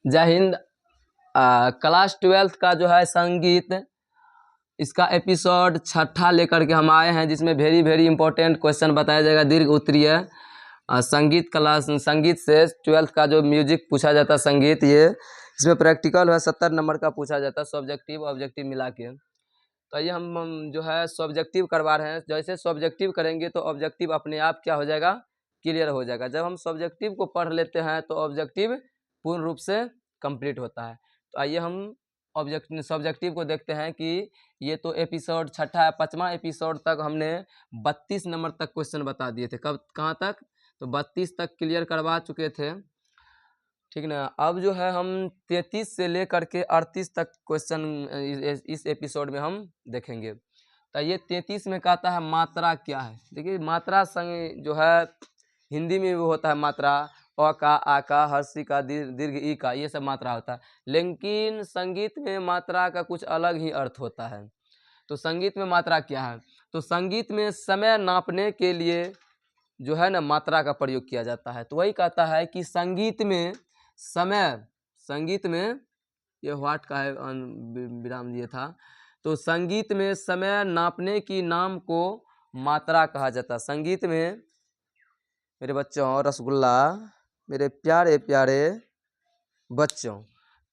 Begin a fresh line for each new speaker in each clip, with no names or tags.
जय Hind. Class 12th का जो है संगीत, इसका एपिसोड 6 लेकर के हम आए हैं, जिसमें वेरी वेरी इंपॉर्टेंट क्वेश्चन बताया जाएगा। दीर्घ उत्तरीय संगीत क्लास, संगीत से 12th का जो म्यूजिक पूछा जाता है संगीत, ये इसमें प्रैक्टिकल है 70 नंबर का पूछा जाता है, सब्जेक्टिव ऑब्जेक्टिव मिला के। तो ये हम जो है सब्जेक्टिव करवा रहे हैं। जैसे सब्जेक्टिव करेंगे तो ऑब्जेक्टिव अपने आप क्या हो जाएगा, क्लियर हो जाएगा। जब हम सब्जेक्टिव को पढ़ लेते हैं तो ऑब्जेक्टिव पूर्ण रूप से कंप्लीट होता है। तो आइए हम सब्जेक्टिव को देखते हैं कि ये तो एपिसोड 6 है। 5वां एपिसोड तक हमने 32 नंबर तक क्वेश्चन बता दिए थे। कब कहाँ तक? तो 32 तक क्लियर करवा चुके थे, ठीक ना। अब जो है हम 33 से लेकर के 38 तक क्वेश्चन इस एपिसोड में हम देखेंगे। तो ये 33 में कहता है मात्रा क्या है। देखिए मात्रा संग जो है हिंदी में भी होता है मात्रा, अ का, आ का, हर्षी का, दीर्घ ई का, ये सब मात्रा होता है। लेकिन संगीत में मात्रा का कुछ अलग ही अर्थ होता है। तो संगीत में मात्रा क्या है? तो संगीत में समय नापने के लिए जो है ना मात्रा का प्रयोग किया जाता है। तो वही कहता है कि संगीत में समय, संगीत में ये व्हाट का है विराम दिया था। तो संगीत में समय नापने की नाम को मात्रा कहा जाता है। संगीत में मेरे बच्चों, रसगुल्ला, मेरे प्यारे प्यारे बच्चों,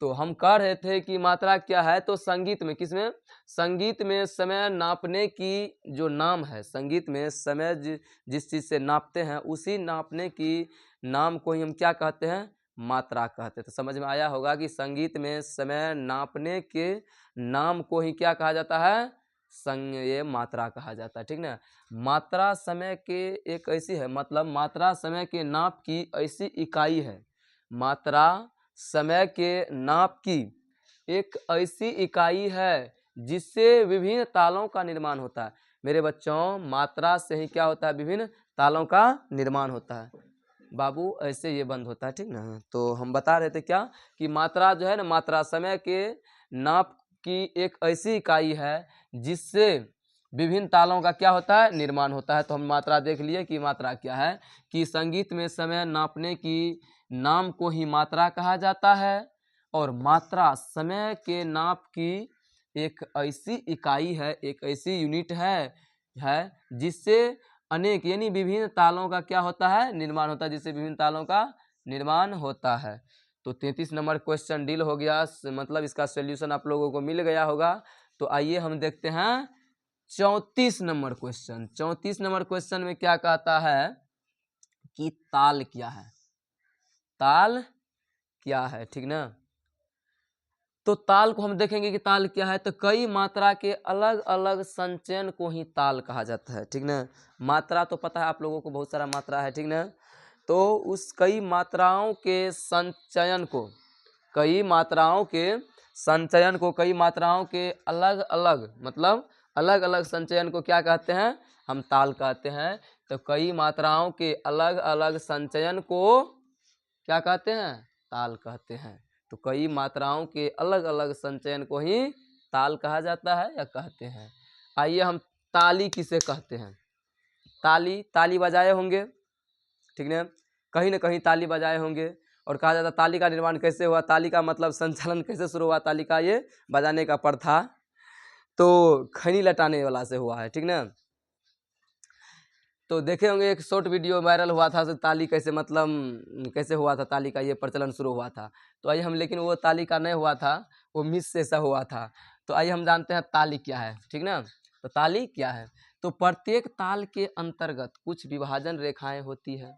तो हम कह रहे थे कि मात्रा क्या है। तो संगीत में, किसमें? संगीत में समय नापने की जो नाम है, संगीत में समय जिस चीज़ से नापते हैं उसी नापने की नाम को ही हम क्या कहते हैं? मात्रा कहते हैं। तो समझ में आया होगा कि संगीत में समय नापने के नाम को ही क्या कहा जाता है? ये मात्रा कहा जाता है, ठीक ना। मात्रा समय के एक ऐसी है, मतलब मात्रा समय के नाप की ऐसी इकाई है। मात्रा समय के नाप की एक ऐसी इकाई है जिससे विभिन्न तालों का निर्माण होता है। मेरे बच्चों, मात्रा से ही क्या होता है? विभिन्न तालों का निर्माण होता है। बाबू ऐसे ये बंद होता है, ठीक ना। तो हम बता रहे थे क्या कि मात्रा जो है ना, मात्रा समय के नाप की एक ऐसी इकाई है जिससे विभिन्न तालों का क्या होता है? निर्माण होता है। तो हम मात्रा देख लिए कि मात्रा क्या है, कि संगीत में समय नापने की नाम को ही मात्रा कहा जाता है। और मात्रा समय के नाप की एक ऐसी इकाई है, एक ऐसी यूनिट है जिससे अनेक यानी विभिन्न तालों का क्या होता है? निर्माण होता है, जिससे विभिन्न तालों का निर्माण होता है। तो 33 नंबर क्वेश्चन डील हो गया, मतलब इसका सॉल्यूशन आप लोगों को मिल गया होगा। तो आइए हम देखते हैं 34 नंबर क्वेश्चन। 34 नंबर क्वेश्चन में क्या कहता है कि ताल क्या है? ताल क्या है, ठीक ना। तो ताल को हम देखेंगे कि ताल क्या है। तो कई मात्रा के अलग अलग संचयन को ही ताल कहा जाता है, ठीक ना। मात्रा तो पता है आप लोगों को, बहुत सारा मात्रा है, ठीक ना। तो उस कई मात्राओं के संचयन को, कई मात्राओं के संचयन को, कई मात्राओं के अलग अलग, मतलब अलग अलग संचयन को क्या कहते हैं? हम ताल कहते हैं। तो कई मात्राओं के अलग अलग संचयन को क्या कहते हैं? ताल कहते हैं। तो कई मात्राओं के अलग अलग संचयन को ही ताल कहा जाता है या कहते हैं। आइए हम ताली किसे कहते हैं। ताली, ताली बजाए होंगे, ठीक है, कहीं ना कहीं ताली बजाए होंगे। और कहा जाता है ताली का निर्माण कैसे हुआ, ताली का मतलब संचालन कैसे शुरू हुआ, ताली का ये बजाने का प्रथा तो खैनी लटाने वाला से हुआ है, ठीक ना। तो देखे होंगे एक शॉर्ट वीडियो वायरल हुआ था, तो ताली कैसे, मतलब कैसे हुआ था, ताली का ये प्रचलन शुरू हुआ था। तो आइए हम, लेकिन वो ताली का नहीं हुआ था, वो मिस से ऐसा हुआ था। तो आइए हम जानते हैं ताली क्या है, ठीक ना। तो ताली क्या है? तो प्रत्येक ताल के अंतर्गत कुछ विभाजन रेखाएं होती है।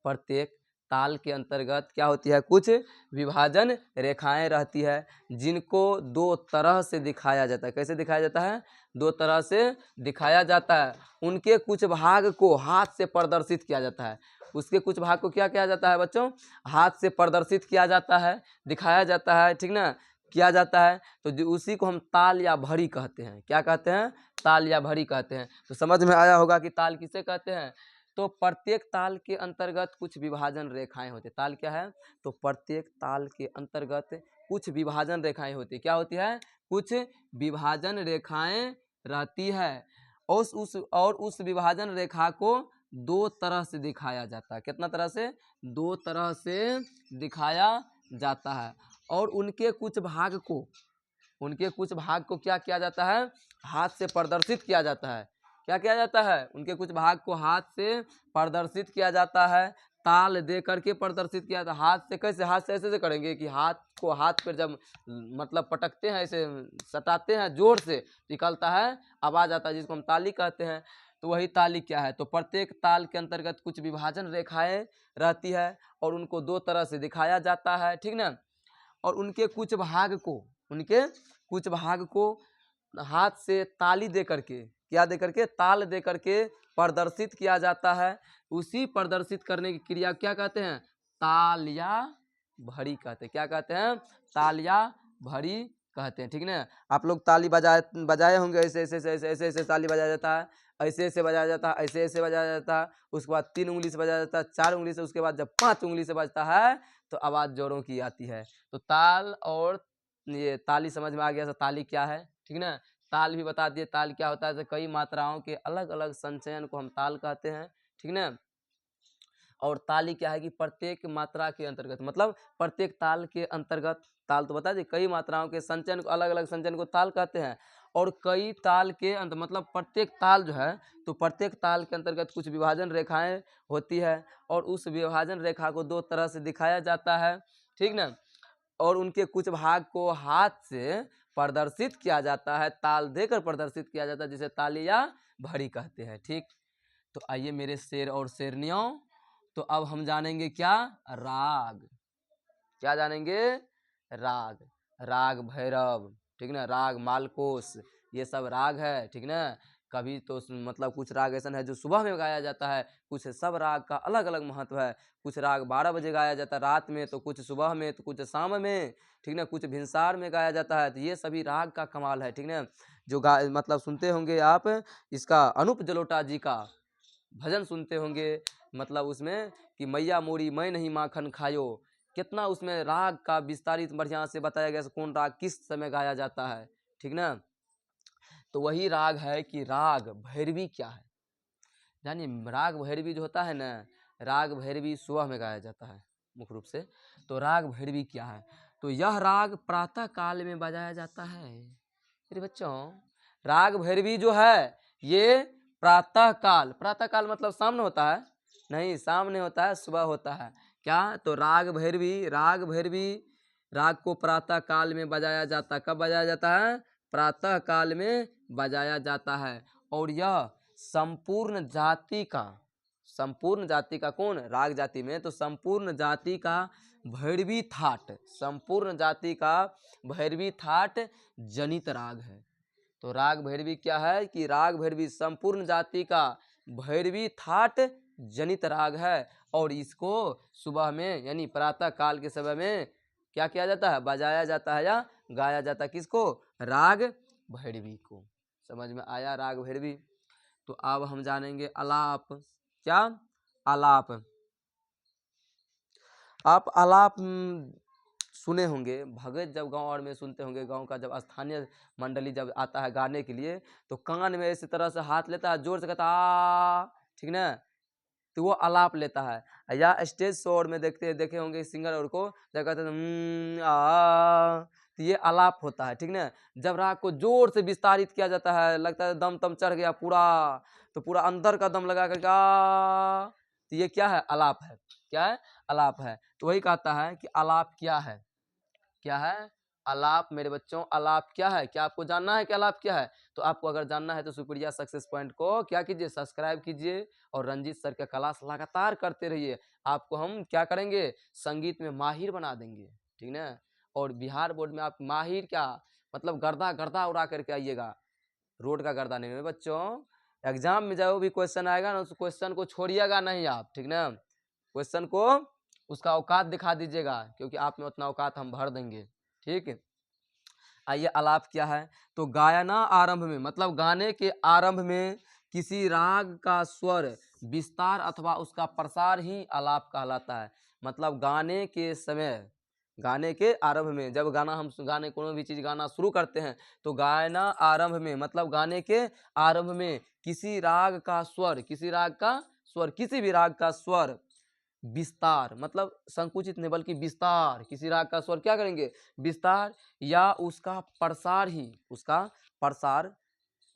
प्रत्येक ताल के अंतर्गत क्या होती है? कुछ विभाजन रेखाएं रहती है, जिनको दो तरह से दिखाया जाता है। कैसे दिखाया जाता है? दो तरह से दिखाया जाता है। उनके कुछ भाग को हाथ से प्रदर्शित किया जाता है। उसके कुछ भाग को क्या किया जाता है बच्चों? हाथ से प्रदर्शित किया जाता है, दिखाया जाता है, ठीक ना, किया जाता है। तो उसी को हम ताल या भरी कहते हैं। क्या कहते हैं? ताल या भरी कहते हैं। तो समझ में आया होगा कि ताल किसे कहते हैं। तो प्रत्येक ताल के अंतर्गत कुछ विभाजन रेखाएं होती है। ताल क्या है? तो प्रत्येक ताल के अंतर्गत कुछ विभाजन रेखाएं होती है। क्या होती है? कुछ विभाजन रेखाएं रहती है। और उस विभाजन रेखा को दो तरह से दिखाया जाता है। कितना तरह से? दो तरह से दिखाया जाता है। और उनके कुछ भाग को क्या किया जाता है, हाथ से प्रदर्शित किया जाता है। क्या किया जाता है, उनके कुछ भाग को हाथ से प्रदर्शित किया जाता है, ताल दे करके प्रदर्शित किया जाता है। हाथ से कैसे, हाथ से ऐसे करेंगे कि हाथ को हाथ पर जब मतलब पटकते हैं, ऐसे सटाते हैं जोर से, निकलता है, आवाज़ आता है, जिसको हम ताली कहते हैं। तो वही ताली क्या है, तो प्रत्येक ताल के अंतर्गत कुछ विभाजन रेखाएं रहती है और उनको दो तरह से दिखाया जाता है, ठीक ना। और उनके कुछ भाग को हाथ से ताली दे करके, क्या दे करके, ताल दे करके प्रदर्शित किया जाता है। उसी प्रदर्शित करने की क्रिया क्या कहते हैं, ताल या भड़ी कहते हैं। क्या कहते हैं, ताल या भड़ी कहते हैं, ठीक ना। आप लोग ताली बजाए होंगे, ऐसे ऐसे ऐसे ऐसे ऐसे ताली बजाया जाता है, ऐसे ऐसे बजाया जाता है, ऐसे ऐसे बजाया जाता है, उसके बाद 3 उंगली से बजाया जाता है, 4 उंगली से, उसके बाद जब 5 उंगली से बजता है तो आवाज़ जोरों की आती है। तो ताल और ये ताली समझ में आ गया, ताली क्या है, ठीक ना। ताल भी बता दिए, ताल क्या होता है, तो कई मात्राओं के अलग अलग संचयन को हम ताल कहते हैं, ठीक ना। और ताली क्या है कि प्रत्येक मात्रा के अंतर्गत, मतलब प्रत्येक ताल के अंतर्गत, ताल तो बता दी, कई मात्राओं के संचयन को, अलग अलग संचयन को ताल कहते हैं। और कई ताल के अंत, मतलब प्रत्येक ताल जो है, तो प्रत्येक ताल के अंतर्गत कुछ विभाजन रेखाएं होती है और उस विभाजन रेखा को दो तरह से दिखाया जाता है, ठीक ना। और उनके कुछ भाग को हाथ से प्रदर्शित किया जाता है, ताल देकर प्रदर्शित किया जाता है, जिसे ताली या भड़ी कहते हैं, ठीक। तो आइए मेरे शेर और शेरनियों, तो अब हम जानेंगे क्या, राग। क्या जानेंगे, राग। राग भैरव, ठीक ना, राग मालकोस, ये सब राग है, ठीक ना। कभी तो मतलब कुछ राग ऐसा है जो सुबह में गाया जाता है, कुछ सब राग का अलग अलग महत्व है। कुछ राग 12 बजे गाया जाता है रात में, तो कुछ सुबह में, तो कुछ शाम में, ठीक ना, कुछ भिनसार में गाया जाता है। तो ये सभी राग का कमाल है, ठीक ना। जो मतलब सुनते होंगे आप इसका, अनूप जलोटा जी का भजन सुनते होंगे, मतलब उसमें कि मैया मोरी मैं नहीं माखन खायो, कितना उसमें राग का विस्तारित बढ़िया से बताया गया, कौन राग किस समय गाया जाता है, ठीक ना। तो वही राग है कि राग भैरवी क्या है, जानिए। राग भैरवी जो होता है ना, राग भैरवी सुबह में गाया जाता है मुख्य रूप से। तो राग भैरवी क्या है, तो यह राग प्रातः काल में बजाया जाता है। मेरे बच्चों, राग भैरवी जो है ये प्रातः काल मतलब सामने होता है, नहीं, सामने होता है, सुबह होता है। क्या, तो राग भैरवी राग को प्रातः काल में बजाया जाता है। कब बजाया जाता है, प्रातः काल में बजाया जाता है। और यह संपूर्ण जाति का कौन, राग जाति में, तो संपूर्ण जाति का भैरवी थाट जनित राग है। तो राग भैरवी क्या है कि राग भैरवी संपूर्ण जाति का भैरवी थाट जनित राग है। और इसको सुबह में यानी प्रातः काल के समय में क्या किया जाता है, बजाया जाता है या गाया जाता है, किसको, राग भैरवी को। समझ में आया राग भैरवी। तो अब हम जानेंगे आलाप। क्या, आलाप। आप आलाप सुने होंगे, भगत जब गांव और में सुनते होंगे, गांव का जब स्थानीय मंडली जब आता है गाने के लिए, तो कान में इसी तरह से हाथ लेता है, जोर से कहता आ, ठीक ना, तो वो आलाप लेता है। या स्टेज शो और में देखे होंगे सिंगर और को, जब कहते हैं आ, तो ये आलाप होता है, ठीक ना। जब राग को जोर से विस्तारित किया जाता है, लगता है दम तम चढ़ गया पूरा, तो पूरा अंदर का दम लगा करके आ, तो ये क्या है, आलाप है। क्या है, आलाप है। तो वही कहता है कि आलाप क्या है, क्या है, आलाप। मेरे बच्चों, आलाप क्या है, क्या आपको जानना है कि आलाप क्या है? तो आपको अगर जानना है तो सुप्रिया सक्सेस पॉइंट को क्या कीजिए, सब्सक्राइब कीजिए और रंजीत सर का क्लास लगातार करते रहिए। आपको हम क्या करेंगे, संगीत में माहिर बना देंगे, ठीक ना। और बिहार बोर्ड में आप माहिर क्या, मतलब गर्दा गर्दा उड़ा करके आइएगा, रोड का गर्दा नहीं। मेरे बच्चों, एग्जाम में जो भी क्वेश्चन आएगा ना, उस क्वेश्चन को छोड़िएगा नहीं आप, ठीक ना। क्वेश्चन को उसका औकात दिखा दीजिएगा, क्योंकि आप में उतना औकात हम भर देंगे, ठीक है। आइए, आलाप क्या है, तो गायना आरंभ में, मतलब गाने के आरंभ में किसी राग का स्वर विस्तार अथवा उसका प्रसार ही आलाप कहलाता है। मतलब गाने के समय, गाने के आरंभ में, जब गाने कोई भी चीज़ गाना शुरू करते हैं, तो गायना आरंभ में मतलब गाने के आरंभ में किसी भी राग का स्वर, किसी भी राग का स्वर विस्तार, मतलब संकुचित नहीं बल्कि विस्तार, किसी राग का स्वर क्या करेंगे, विस्तार, या उसका प्रसार ही, उसका प्रसार,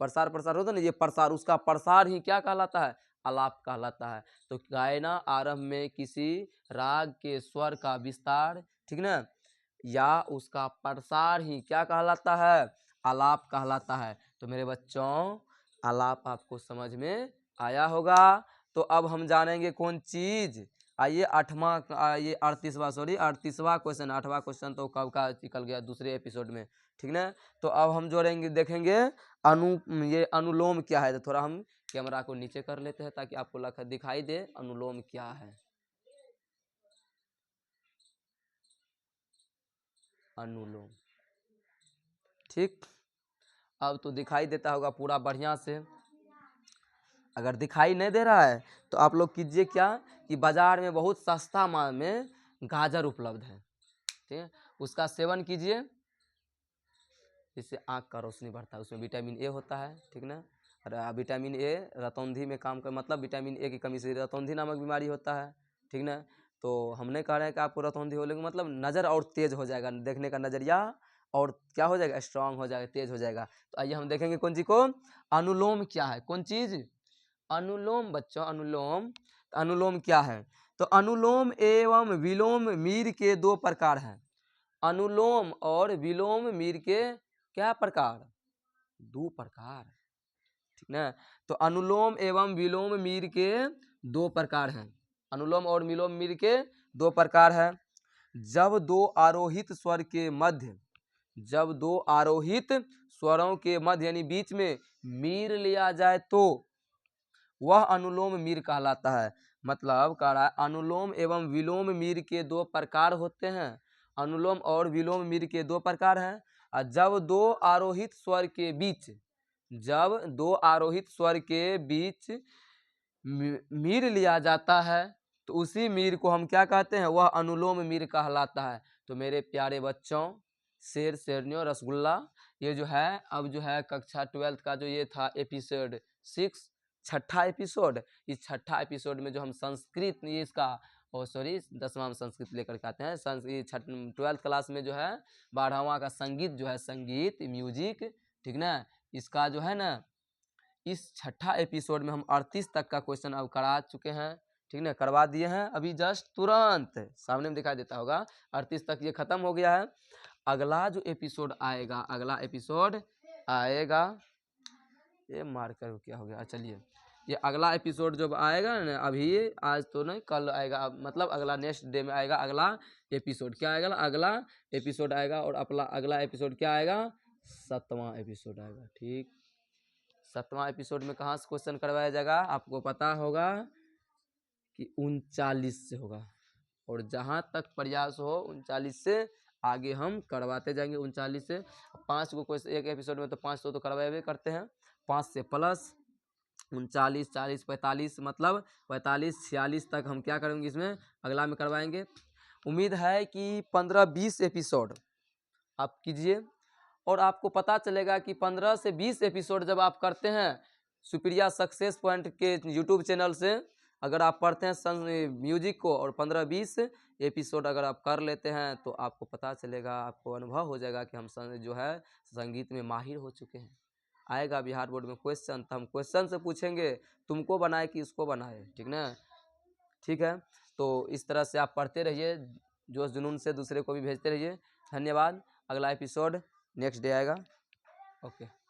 प्रसार प्रसार होता है ना, ये प्रसार, उसका प्रसार ही क्या कहलाता है, आलाप कहलाता है। तो गायना आरंभ में किसी राग के स्वर का विस्तार, ठीक ना, या उसका प्रसार ही क्या कहलाता है, आलाप कहलाता है। तो मेरे बच्चों आलाप आपको समझ में आया होगा। तो अब हम जानेंगे कौन चीज, आइए 8वां, ये 38वां क्वेश्चन, 8वां क्वेश्चन तो कब का निकल गया दूसरे एपिसोड में, ठीक ना। तो अब हम जोड़ेंगे, देखेंगे ये अनुलोम क्या है। तो थोड़ा हम कैमरा को नीचे कर लेते हैं ताकि आपको दिखाई दे अनुलोम क्या है। अनुलोम, ठीक, अब तो दिखाई देता होगा पूरा बढ़िया से। अगर दिखाई नहीं दे रहा है तो आप लोग कीजिए क्या, कि बाजार में बहुत सस्ता माल में गाजर उपलब्ध है, ठीक है, उसका सेवन कीजिए, जिससे आँख का रोशनी बढ़ता है, उसमें विटामिन ए होता है, ठीक ना। विटामिन ए रतौंधी में काम कर, मतलब विटामिन ए की कमी से रतौंधी नामक बीमारी होता है, ठीक ना। तो हम नहीं कह रहे हैं कि आपको रतौंधी हो, लेकिन मतलब नज़र और तेज़ हो जाएगा, देखने का नज़रिया और क्या हो जाएगा, स्ट्रांग हो जाएगा, तेज़ हो जाएगा। तो आइए हम देखेंगे कौन चीज़ को, अनुलोम क्या है, कौन चीज़, अनुलोम बच्चों, अनुलोम। अनुलोम क्या है, तो अनुलोम एवं विलोम मीर के दो प्रकार हैं। अनुलोम और विलोम मीर के क्या प्रकार, दो प्रकार, ठीक ना। तो अनुलोम एवं विलोम मीर के दो प्रकार हैं, अनुलोम और विलोम मीर के दो प्रकार हैं। जब दो आरोहित स्वर के मध्य, जब दो आरोहित स्वरों के मध्य यानी बीच में मीर लिया जाए तो वह अनुलोम मीर कहलाता है। मतलब कह रहा है अनुलोम एवं विलोम मीर के दो प्रकार होते हैं, अनुलोम और विलोम मीर के दो प्रकार हैं। और जब दो आरोहित स्वर के बीच, जब दो आरोहित स्वर के बीच मीर लिया जाता है तो उसी मीर को हम क्या कहते हैं, वह अनुलोम मीर कहलाता है। तो मेरे प्यारे बच्चों, शेर शेरनियों रसगुल्ला, ये जो है अब जो है कक्षा 12th का जो ये था एपिसोड 6, छठा एपिसोड, इस छठा एपिसोड में जो हम संस्कृत, ये इसका सॉरी 10वां में संस्कृत लेकर के आते हैं, 12th क्लास में जो है 12वां का संगीत जो है, संगीत म्यूजिक, ठीक ना, इसका जो है ना, इस छठा एपिसोड में हम 38 तक का क्वेश्चन अब करा चुके हैं, ठीक ना, करवा दिए हैं अभी जस्ट तुरंत सामने में दिखाई देता होगा। 38 तक ये खत्म हो गया है। अगला जो एपिसोड आएगा, अगला एपिसोड आएगा, ये मार्कर क्या हो गया, चलिए, ये अगला एपिसोड जब आएगा ना, अभी आज तो नहीं कल आएगा, मतलब अगला नेक्स्ट डे में आएगा अगला एपिसोड, क्या आएगा, अगला एपिसोड आएगा, और अपना अगला एपिसोड क्या आएगा, 7वां एपिसोड आएगा, ठीक। 7वां एपिसोड में कहाँ से क्वेश्चन करवाया जाएगा, आपको पता होगा कि 39 से होगा, और जहाँ तक प्रयास हो 39 से आगे हम करवाते जाएंगे। 39 से 5 को क्वेश्चन एक एपिसोड में, तो 5 तो करवाए करते हैं, 5 से प्लस 39, 40, 45, मतलब 45, 46 तक हम क्या करेंगे, इसमें अगला में करवाएंगे। उम्मीद है कि 15-20 एपिसोड आप कीजिए, और आपको पता चलेगा कि 15 से 20 एपिसोड जब आप करते हैं सुप्रिया सक्सेस पॉइंट के यूट्यूब चैनल से, अगर आप पढ़ते हैं म्यूजिक को, और 15-20 एपिसोड अगर आप कर लेते हैं, तो आपको पता चलेगा, आपको अनुभव हो जाएगा कि हम जो है संगीत में माहिर हो चुके हैं। आएगा बिहार बोर्ड में क्वेश्चन, तो हम क्वेश्चन से पूछेंगे तुमको बनाए कि इसको बनाए, ठीक ना, ठीक है। तो इस तरह से आप पढ़ते रहिए, जोश जुनून से दूसरे को भी भेजते रहिए। धन्यवाद। अगला एपिसोड नेक्स्ट डे आएगा। ओके।